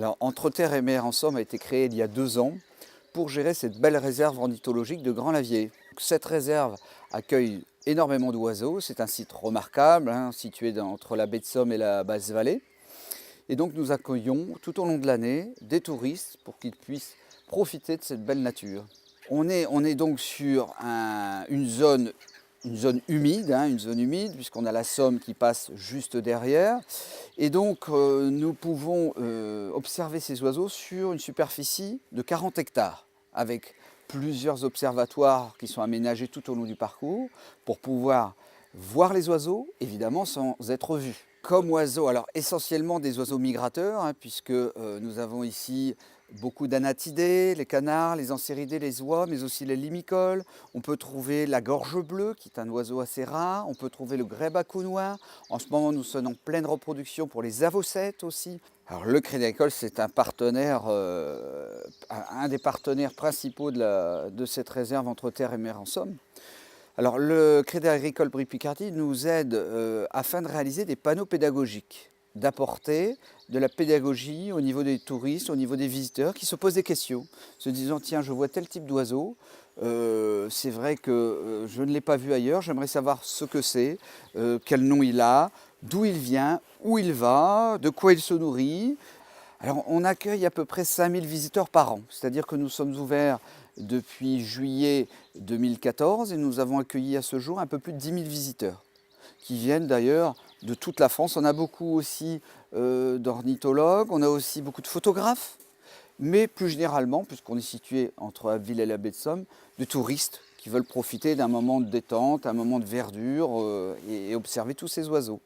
Alors, Entre Terre et Mer en Somme a été créé il y a 2 ans pour gérer cette belle réserve ornithologique de Grand-Lavier. Cette réserve accueille énormément d'oiseaux. C'est un site remarquable, situé entre la baie de Somme et la basse-vallée. Et donc nous accueillons tout au long de l'année des touristes pour qu'ils puissent profiter de cette belle nature. On est donc sur une zone humide, puisqu'on a la Somme qui passe juste derrière. Et donc nous pouvons observer ces oiseaux sur une superficie de 40 hectares, avec plusieurs observatoires qui sont aménagés tout au long du parcours pour pouvoir voir les oiseaux, évidemment sans être vus. Comme oiseaux, alors essentiellement des oiseaux migrateurs, puisque nous avons ici beaucoup d'anatidés, les canards, les anséridés, les oies, mais aussi les limicoles. On peut trouver la gorge bleue, qui est un oiseau assez rare. On peut trouver le grébacou noir. En ce moment, nous sommes en pleine reproduction pour les avocettes aussi. Alors le Crédit Agricole, c'est un partenaire, un des partenaires principaux de cette réserve entre terre et mer en Somme. Alors le Crédit Agricole Brie-Picardie nous aide afin de réaliser des panneaux pédagogiques, d'apporter de la pédagogie au niveau des touristes, au niveau des visiteurs qui se posent des questions, se disant tiens je vois tel type d'oiseau, c'est vrai que je ne l'ai pas vu ailleurs, j'aimerais savoir ce que c'est, quel nom il a, d'où il vient, où il va, de quoi il se nourrit. Alors on accueille à peu près 5000 visiteurs par an, c'est-à-dire que nous sommes ouverts depuis juillet 2014 et nous avons accueilli à ce jour un peu plus de 10 000 visiteurs qui viennent d'ailleurs de toute la France. On a beaucoup aussi d'ornithologues, on a aussi beaucoup de photographes, mais plus généralement, puisqu'on est situé entre Abbeville et la baie de Somme, de touristes qui veulent profiter d'un moment de détente, un moment de verdure et observer tous ces oiseaux.